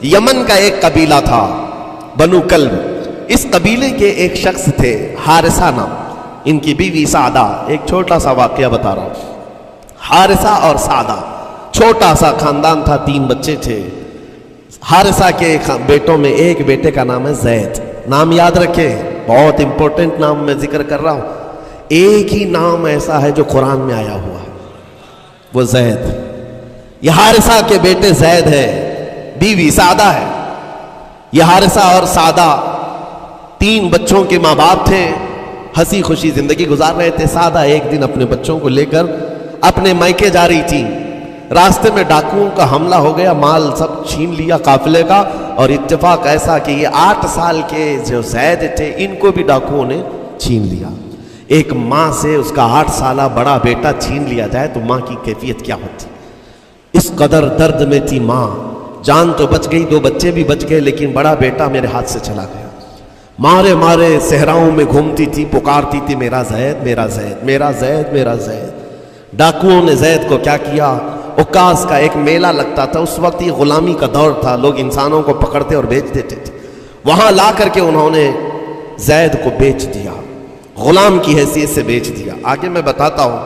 یمن کا ایک قبیلہ تھا بنو کلب. اس قبیلے کے ایک شخص تھے حارثہ نام، ان کی بیوی سعدہ. ایک چھوٹا سا واقعہ بتا رہا ہوں. حارثہ اور سعدہ چھوٹا سا خاندان تھا، 3 بچے تھے. حارثہ کے بیٹوں میں ایک بیٹے کا نام ہے زید. نام یاد رکھے، بہت امپورٹنٹ نام میں ذکر کر رہا ہوں. ایک ہی نام ایسا ہے جو قرآن میں آیا ہوا ہے، وہ زید. یہ حارثہ کے بیٹے زید ہے، بیوی سعدہ ہے. یہ حارثہ اور سعدہ 3 بچوں کے ماں باپ تھے، ہنسی خوشی زندگی گزار رہے تھے. سعدہ ایک دن اپنے بچوں کو لے کر اپنے مائکے جا رہی تھی. راستے میں ڈاکوؤں کا حملہ ہو گیا، مال سب چھین لیا قافلے کا. اور اتفاق ایسا کہ یہ 8 سال کے جو زید تھے ان کو بھی ڈاکوؤں نے چھین لیا. ایک ماں سے اس کا 8 سالہ بڑا بیٹا چھین لیا جائے تو ماں کی کیفیت کیا ہوتی. اس قدر درد میں تھی ماں. جان تو بچ گئی، 2 بچے بھی بچ گئے، لیکن بڑا بیٹا میرے ہاتھ سے چلا گیا. مارے مارے صحراؤں میں گھومتی تھی، پکارتی تھی میرا زید میرا زید میرا زید میرا زید. ڈاکوؤں نے زید کو کیا کیا، عکاظ کا ایک میلہ لگتا تھا. اس وقت یہ غلامی کا دور تھا، لوگ انسانوں کو پکڑتے اور بیچ دیتے تھے. وہاں لا کر کے انہوں نے زید کو بیچ دیا، غلام کی حیثیت سے بیچ دیا. آگے میں بتاتا ہوں.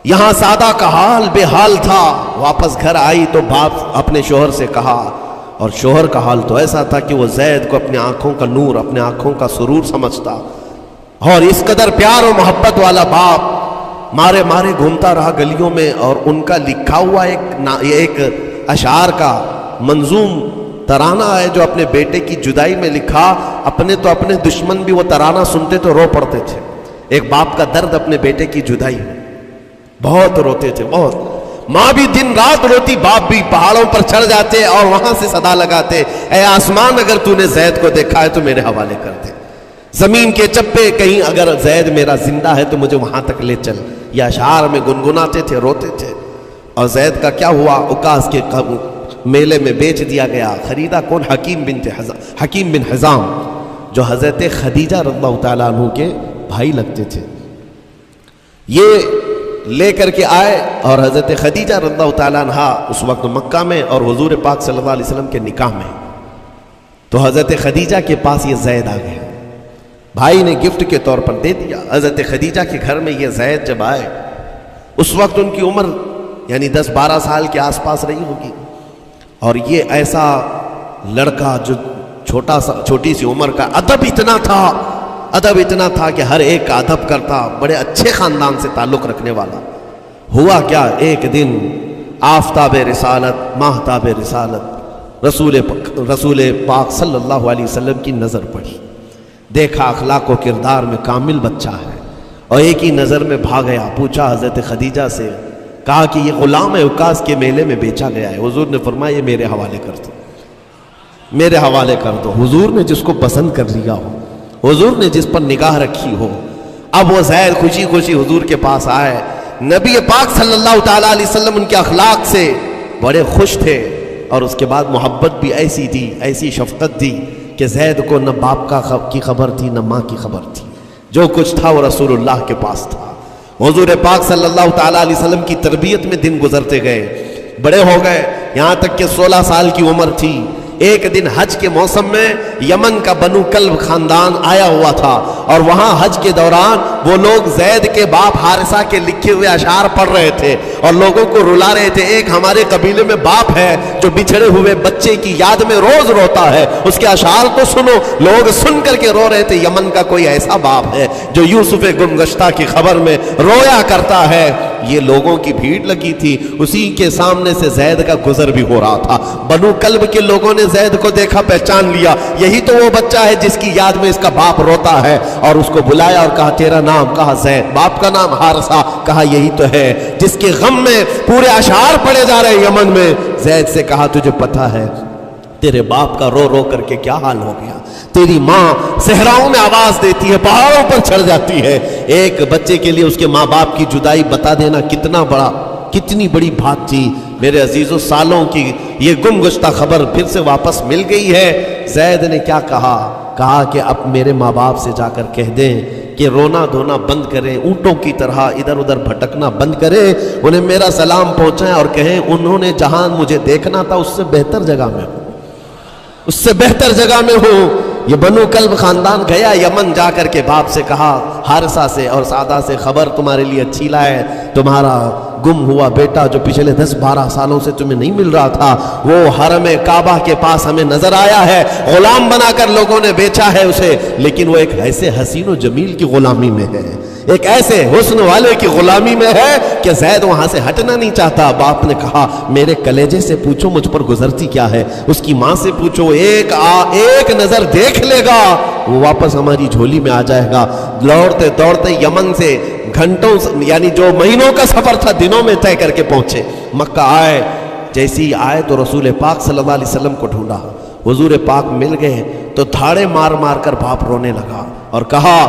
یہاں سعدہ کا حال بے حال تھا. واپس گھر آئی تو باپ اپنے شوہر سے کہا، اور شوہر کا حال تو ایسا تھا کہ وہ زید کو اپنے آنکھوں کا نور، اپنے آنکھوں کا سرور سمجھتا. اور اس قدر پیار و محبت والا باپ مارے مارے گھومتا رہا گلیوں میں. اور ان کا لکھا ہوا ایک اشعار کا منظوم ترانہ ہے جو اپنے بیٹے کی جدائی میں لکھا. اپنے دشمن بھی وہ ترانہ سنتے تو رو پڑتے تھے. ایک باپ کا درد اپنے بیٹے کی جدائی میں، بہت روتے تھے بہت. ماں بھی دن رات روتی، باپ بھی پہاڑوں پر چڑھ جاتے اور وہاں سے صدا لگاتے، اے آسمان اگر تو نے زید کو دیکھا ہے تو میرے حوالے کر دے. زمین کے چپے کہیں اگر زید میرا زندہ ہے تو مجھے وہاں تک لے چل. یہ اشعار میں گنگناتے تھے، روتے تھے. اور زید کا کیا ہوا، عکاظ کے میلے میں بیچ دیا گیا. خریدا کون؟ حکیم بن حزام، جو حضرت خدیجہ رضی اللہ تعالیٰ عنہ کے بھائی لگتے تھے. یہ لے کر کے آئے اور حضرت خدیجہ رضی اللہ تعالیٰ عنہ اس وقت مکہ میں اور حضور پاک صلی اللہ علیہ وسلم کے نکاح میں. تو حضرت خدیجہ کے پاس یہ زید آ گیا، بھائی نے گفٹ کے طور پر دے دیا. حضرت خدیجہ کے گھر میں یہ زید جب آئے، اس وقت ان کی عمر یعنی 10-12 سال کے آس پاس رہی ہوگی. اور یہ ایسا لڑکا جو چھوٹی سی عمر کا، ادب اتنا تھا کہ ہر ایک کا ادب کرتا، بڑے اچھے خاندان سے تعلق رکھنے والا. ہوا کیا، ایک دن آفتاب رسالت، ماہتاب رسالت رسول پاک صلی اللہ علیہ وسلم کی نظر پڑی. دیکھا اخلاق و کردار میں کامل بچہ ہے، اور ایک ہی نظر میں بھاگ گیا. پوچھا حضرت خدیجہ سے، کہا کہ یہ غلام عکاظ کے میلے میں بیچا گیا ہے. حضور نے فرمایا یہ میرے حوالے کر دو، میرے حوالے کر دو. حضور نے جس کو پسند کر لیا ہو، حضور نے جس پر نگاہ رکھی ہو. اب وہ زید خوشی خوشی حضور کے پاس آئے. نبی پاک صلی اللہ تعالیٰ علیہ وسلم ان کے اخلاق سے بڑے خوش تھے، اور اس کے بعد محبت بھی ایسی دی، ایسی شفقت دی کہ زید کو نہ باپ کی خبر تھی نہ ماں کی خبر تھی. جو کچھ تھا وہ رسول اللہ کے پاس تھا. حضور پاک صلی اللہ تعالیٰ علیہ وسلم کی تربیت میں دن گزرتے گئے، بڑے ہو گئے، یہاں تک کہ 16 سال کی عمر تھی. ایک دن حج کے موسم میں یمن کا بنو کلب خاندان آیا ہوا تھا، اور وہاں حج کے دوران وہ لوگ زید کے باپ حارثہ کے لکھے ہوئے اشعار پڑھ رہے تھے اور لوگوں کو رلا رہے تھے. ایک ہمارے قبیلے میں باپ ہے جو بچھڑے ہوئے بچے کی یاد میں روز روتا ہے، اس کے اشعار تو سنو. لوگ سن کر کے رو رہے تھے، یمن کا کوئی ایسا باپ ہے جو یوسف گمگشتہ کی خبر میں رویا کرتا ہے. یہ لوگوں کی بھیڑ لگی تھی، اسی کے سامنے سے زید کا گزر بھی ہو رہا تھا. بنو کلب کے لوگوں نے زید کو دیکھا، پہچان لیا، یہی تو وہ بچہ ہے جس کی یاد میں اس کا باپ روتا ہے. اور اس کو بلایا اور کہا تیرا نام؟ کہا زید. باپ کا نام حارثہ. کہا یہی تو ہے جس کے غم میں پورے اشعار پڑے جا رہے یمن میں. زید سے کہا تجھے پتہ ہے تیرے باپ کا رو رو کر کے کیا حال ہو گیا؟ تیری ماں صحراؤں میں آواز دیتی ہے، پہاڑوں پر چڑھ جاتی ہے. ایک بچے کے لیے اس کے ماں باپ کی جدائی بتا دینا کتنی بڑی بات تھی. میرے عزیزوں، سالوں کی یہ گم گشتہ خبر پھر سے واپس مل گئی ہے. زید نے کیا کہا کہ اب میرے ماں باپ سے جا کر کہہ دیں کہ رونا دھونا بند کریں، اونٹوں کی طرح ادھر ادھر بھٹکنا بند کریں، انہیں میرا سلام پہنچائیں اور کہیں انہوں نے جہاں مجھے دیکھنا تھا اس سے بہتر جگہ میں ہوں. اس سے بہتر جگہ میں ہوں۔ یہ بنو کلب خاندان گیا یمن، جا کر کے باپ سے کہا، حارثہ سے اور سعدہ سے، خبر تمہارے لیے اچھی لائے، تمہارا گم ہوا بیٹا جو پچھلے 10-12 سالوں سے تمہیں نہیں مل رہا تھا، وہ حرم کعبہ کے پاس ہمیں نظر آیا ہے، غلام بنا کر لوگوں نے بیچا ہے اسے، لیکن وہ ایک ایسے حسین و جمیل کی غلامی میں ہے، ایک ایسے حسن والے کی غلامی میں ہے کہ زید وہاں سے ہٹنا نہیں چاہتا۔ باپ نے کہا میرے کلیجے سے پوچھو مجھ پر گزرتی کیا ہے، اس کی ماں سے پوچھو، ایک نظر دیکھ لے گا وہ واپس ہماری جھولی میں آ جائے گا۔ دوڑتے دوڑتے یمن سے گھنٹوں یعنی جو مہینوں کا سفر تھا دنوں میں طے کر کے پہنچے، مکہ آئے، جیسی آئے تو رسول پاک صلی اللہ علیہ وسلم کو ڈھونڈا، حضور پاک مل گئے تو دھاڑے مار مار کر باپ رونے لگا اور کہا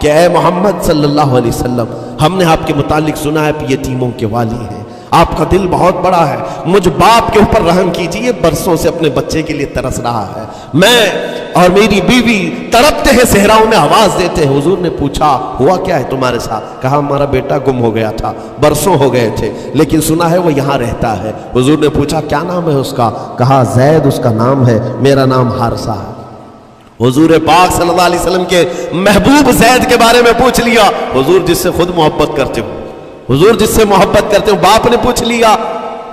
کہ اے محمد صلی اللہ علیہ وسلم، ہم نے آپ کے متعلق سنا ہے کہ یتیموں کے والی ہیں، آپ کا دل بہت بڑا ہے، مجھ باپ کے اوپر رحم کیجئے، برسوں سے اپنے بچے کے لیے ترس رہا ہے، میں اور میری بیوی تڑپتے ہیں، صحراؤں میں آواز دیتے ہیں۔ حضور نے پوچھا ہوا کیا ہے تمہارے ساتھ؟ کہا ہمارا بیٹا گم ہو گیا تھا، برسوں ہو گئے تھے، لیکن سنا ہے وہ یہاں رہتا ہے۔ حضور نے پوچھا کیا نام ہے اس کا؟ کہا زید اس کا نام ہے، میرا نام حارثہ ہے۔ حضور پاک صلی اللہ علیہ وسلم کے محبوب زید کے بارے میں پوچھ لیا، حضور جس سے خود محبت کرتے ہو، حضور جس سے محبت کرتے ہو، باپ نے پوچھ لیا۔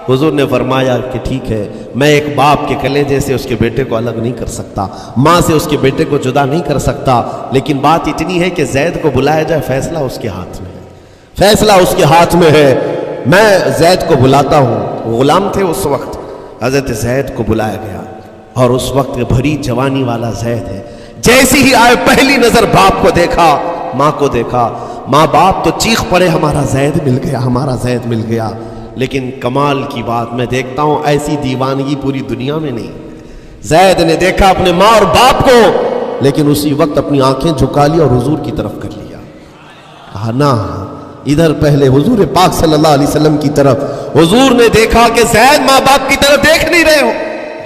حضور نے فرمایا کہ ٹھیک ہے، میں ایک باپ کے کلیجے سے اس کے بیٹے کو الگ نہیں کر سکتا، ماں سے اس کے بیٹے کو جدا نہیں کر سکتا، لیکن بات اتنی ہے کہ زید کو بلایا جائے، فیصلہ اس کے ہاتھ میں ہے، فیصلہ اس کے ہاتھ میں ہے، میں زید کو بلاتا ہوں۔ غلام تھے اس وقت، حضرت زید کو بلایا گیا اور اس وقت بھری جوانی والا زید ہے، جیسی ہی آئے پہلی نظر باپ کو دیکھا، ماں کو دیکھا، ماں باپ تو چیخ پڑے ہمارا زید مل گیا، ہمارا زید مل گیا، لیکن کمال کی بات میں دیکھتا ہوں ایسی دیوانگی پوری دنیا میں نہیں۔ زید نے دیکھا اپنے ماں اور باپ کو، لیکن اسی وقت اپنی آنکھیں جھکا لی اور حضور کی طرف کر لیا، کہا نہ، ادھر پہلے حضور پاک صلی اللہ علیہ وسلم کی طرف۔ حضور نے دیکھا کہ زید ماں باپ کی طرف دیکھ نہیں رہے ہو،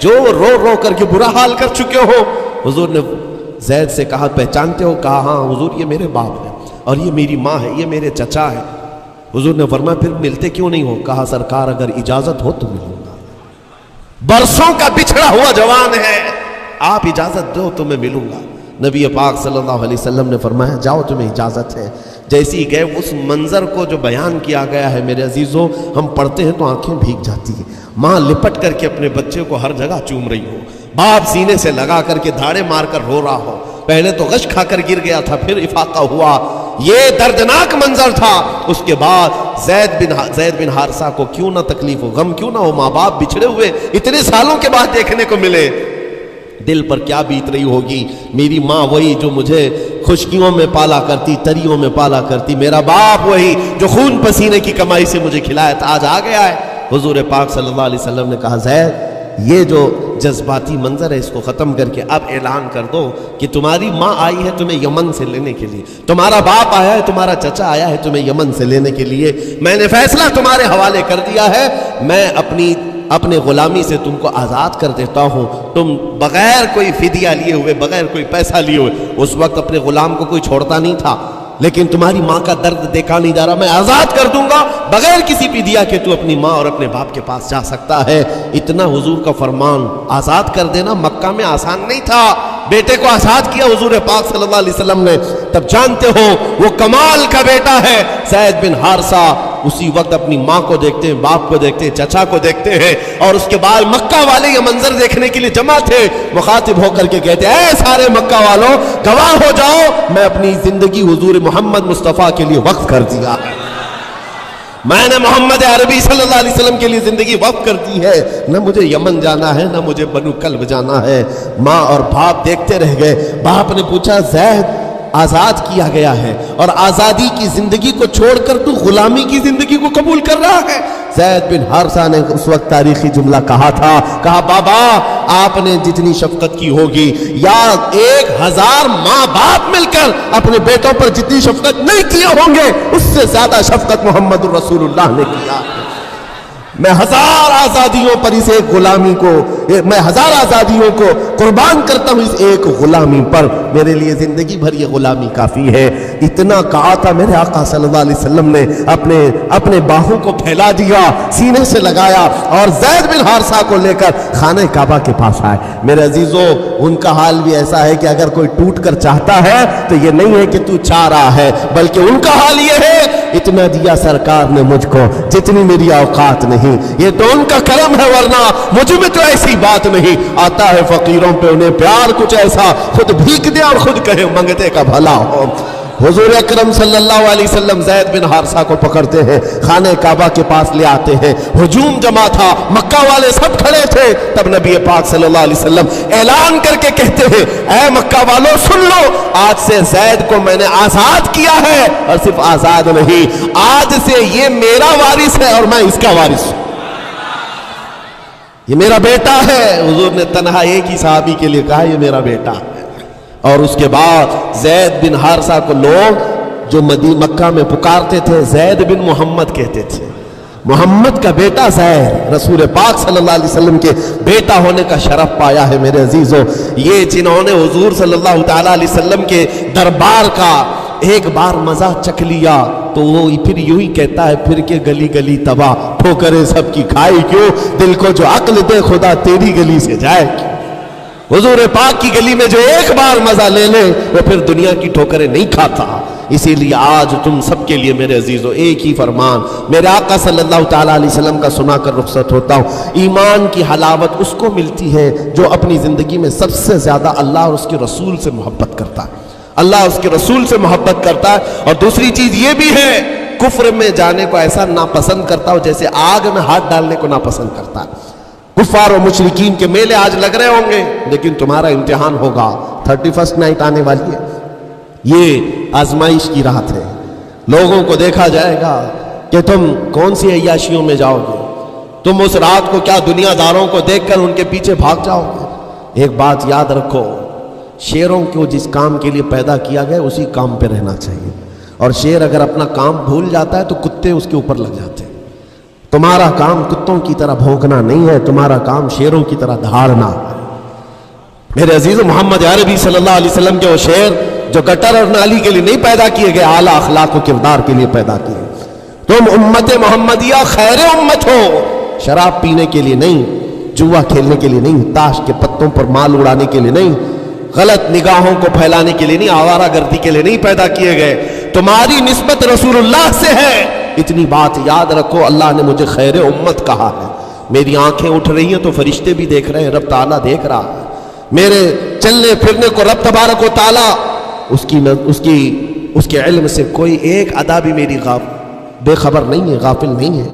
جو رو رو کر کے برا حال کر چکے ہو۔ حضور نے زید سے کہا پہچانتے ہو؟ کہا ہاں حضور یہ میرے باپ ہیں اور یہ میری ماں ہے، یہ میرے چچا ہے۔ حضور نے فرمایا پھر ملتے کیوں نہیں ہو؟ کہا سرکار اگر اجازت ہو تو ملوں گا، برسوں کا بچھڑا ہوا جوان ہے، آپ اجازت دو تو میں ملوں گا۔ نبی پاک صلی اللہ علیہ وسلم نے فرمایا جاؤ تمہیں اجازت ہے۔ جیسے ہی گئے اس منظر کو جو بیان کیا گیا ہے میرے عزیزوں، ہم پڑھتے ہیں تو آنکھیں بھیگ جاتی ہیں، ماں لپٹ کر کے اپنے بچے کو ہر جگہ چوم رہی ہو، باپ سینے سے لگا کر کے دھاڑے مار کر رو رہا ہو، پہلے تو غش کھا کر گر گیا تھا، پھر افاقہ ہوا، یہ دردناک منظر تھا۔ اس کے بعد زید بن حارثہ کو کیوں نہ تکلیف ہو، غم کیوں نہ ہو، ماں باپ بچھڑے ہوئے اتنے سالوں کے بعد دیکھنے کو ملے، دل پر کیا بیت رہی ہوگی۔ میری ماں وہی جو مجھے خشکیوں میں پالا کرتی، تریوں میں پالا کرتی، میرا باپ وہی جو خون پسینے کی کمائی سے مجھے کھلایا تھا، آج آ گیا ہے۔ حضور پاک صلی اللہ علیہ وسلم نے کہا زید یہ جو جذباتی منظر ہے اس کو ختم کر کے اب اعلان کر دو کہ تمہاری ماں آئی ہے تمہیں یمن سے لینے کے لیے، تمہارا باپ آیا ہے، تمہارا چچا آیا ہے تمہیں یمن سے لینے کے لیے، میں نے فیصلہ تمہارے حوالے کر دیا ہے، میں اپنے غلامی سے تم کو آزاد کر دیتا ہوں، تم بغیر کوئی فدیہ لیے ہوئے، بغیر کوئی پیسہ لیے ہوئے، اس وقت اپنے غلام کو کوئی چھوڑتا نہیں تھا، لیکن تمہاری ماں کا درد دیکھا نہیں جا رہا، میں آزاد کر دوں گا بغیر کسی فدیہ کے، تو اپنی ماں اور اپنے باپ کے پاس جا سکتا ہے۔ اتنا حضور کا فرمان، آزاد کر دینا مکہ میں آسان نہیں تھا، بیٹے کو آزاد کیا حضور پاک صلی اللہ علیہ وسلم نے، تب جانتے ہو وہ کمال کا بیٹا ہے زید بن حارثہ۔ اسی وقت اپنی ماں کو دیکھتے ہیں، باپ کو دیکھتے ہیں، چچا کو دیکھتے ہیں، اور اس کے بعد مکہ والے یہ منظر دیکھنے کے لیے جمع تھے، مخاطب ہو کر کے کہتے ہیں اے سارے مکہ والوں گواہ ہو جاؤ، میں اپنی زندگی حضور محمد مصطفیٰ کے لیے وقف کر دیا ہے، میں نے محمد عربی صلی اللہ علیہ وسلم کے لیے زندگی وقف کر دی ہے، نہ مجھے یمن جانا ہے، نہ مجھے بنو کلب جانا ہے۔ ماں اور باپ دیکھتے رہ گئے، باپ نے پوچھا زید آزاد کیا گیا ہے اور آزادی کی زندگی کو چھوڑ کر تو غلامی کی زندگی کو قبول کر رہا ہے؟ زید بن حارثہ نے اس وقت تاریخی جملہ کہا تھا، کہا بابا آپ نے جتنی شفقت کی ہوگی یا 1000 ماں باپ مل کر اپنے بیٹوں پر جتنی شفقت نہیں کیے ہوں گے، اس سے زیادہ شفقت محمد الرسول اللہ نے کیا۔ میں ہزار آزادیوں پر اس ایک غلامی کو، میں ہزار آزادیوں کو قربان کرتا ہوں اس ایک غلامی پر، میرے لیے زندگی بھر یہ غلامی کافی ہے۔ اتنا کہا تھا میرے آقا صلی اللہ علیہ وسلم نے اپنے باہوں کو پھیلا دیا، سینے سے لگایا اور زید بن حارثہ کو لے کر خانہ کعبہ کے پاس آئے۔ میرے عزیزو، ان کا حال بھی ایسا ہے کہ اگر کوئی ٹوٹ کر چاہتا ہے تو یہ نہیں ہے کہ تو چاہ رہا ہے، بلکہ ان کا حال یہ ہے اتنا دیا سرکار نے مجھ کو جتنی میری اوقات نہیں، یہ تو ان کا کرم ہے، ورنہ مجھ میں تو ایسی بات نہیں۔ آتا ہے فقیروں پہ انہیں پیار کچھ ایسا، خود بھیک دے اور خود کہے منگتے کا بھلا ہو۔ حضور اکرم صلی اللہ علیہ وسلم زید بن حارثہ کو پکڑتے ہیں، خانہ کعبہ کے پاس لے آتے ہیں۔ ہجوم جمع تھا، مکہ والے سب کھڑے تھے، تب نبی پاک صلی اللہ علیہ وسلم اعلان کر کے کہتے ہیں، اے مکہ والوں سن لو، آج سے زید کو میں نے آزاد کیا ہے، اور صرف آزاد نہیں، آج سے یہ میرا وارث ہے اور میں اس کا وارث ہوں، یہ میرا بیٹا ہے۔ حضور نے تنہا ایک ہی صحابی کے لیے کہا یہ میرا بیٹا ہے۔ اور اس کے بعد زید بن حارثہ کو لوگ جو مکہ میں پکارتے تھے زید بن محمد کہتے تھے، محمد کا بیٹا زید، رسول پاک صلی اللہ علیہ وسلم کے بیٹا ہونے کا شرف پایا ہے۔ میرے عزیزو، یہ جنہوں نے حضور صلی اللہ تعالیٰ علیہ وسلم کے دربار کا ایک بار مزہ چکھ لیا تو وہ پھر یوں ہی کہتا ہے پھر کے گلی گلی تباہ، ٹھوکریں سب کی کھائی کیوں، دل کو جو عقل دے خدا تیری گلی سے جائے کیوں۔ حضور پاک کی گلی میں جو ایک بار مزہ لے لے وہ پھر دنیا کی ٹھوکریں نہیں کھاتا۔ اسی لیے آج تم سب کے لیے میرے عزیزو ایک ہی فرمان میرے آقا صلی اللہ تعالیٰ علیہ وسلم کا سنا کر رخصت ہوتا ہوں۔ ایمان کی حلاوت اس کو ملتی ہے جو اپنی زندگی میں سب سے زیادہ اللہ اور اس کے رسول سے محبت کرتا ہے، اللہ اس کے رسول سے محبت کرتا ہے۔ اور دوسری چیز یہ بھی ہے، کفر میں جانے کو ایسا ناپسند کرتا ہو جیسے آگ میں ہاتھ ڈالنے کو ناپسند کرتا ہے۔ کفار و مشرکین کے میلے آج لگ رہے ہوں گے، لیکن تمہارا امتحان ہوگا، 31 نائٹ آنے والی ہے، یہ آزمائش کی رات ہے۔ لوگوں کو دیکھا جائے گا کہ تم کون سی عیاشیوں میں جاؤ گے، تم اس رات کو کیا دنیا داروں کو دیکھ کر ان کے پیچھے بھاگ جاؤ گے۔ ایک بات یاد رکھو، شیروں کو جس کام کے لیے پیدا کیا گیا اسی کام پہ رہنا چاہیے، اور شیر اگر اپنا کام بھول جاتا ہے تو کتے اس کے اوپر لگ جاتے ہیں۔ تمہارا کام کتوں کی طرح بھونکنا نہیں ہے، تمہارا کام شیروں کی طرح دھاڑنا ہے۔ میرے عزیز محمد عربی صلی اللہ علیہ وسلم کے وہ شیر جو گٹر اور نالی کے لیے نہیں پیدا کیے گئے، اعلیٰ اخلاق و کردار کے لیے پیدا کیے۔ تم امت محمدیہ خیر امت ہو، شراب پینے کے لیے نہیں، جوا کھیلنے کے لیے نہیں، تاش کے پتوں پر مال اڑانے کے لیے نہیں، غلط نگاہوں کو پھیلانے کے لیے نہیں، آوارہ گردی کے لیے نہیں پیدا کیے گئے۔ تمہاری نسبت رسول اللہ سے ہے، اتنی بات یاد رکھو، اللہ نے مجھے خیر امت کہا ہے۔ میری آنکھیں اٹھ رہی ہیں تو فرشتے بھی دیکھ رہے ہیں، رب تعالیٰ دیکھ رہا ہے میرے چلنے پھرنے کو، رب تبارک و تعالیٰ اس کے علم سے کوئی ایک ادا بھی میری بے خبر نہیں ہے، غافل نہیں ہے۔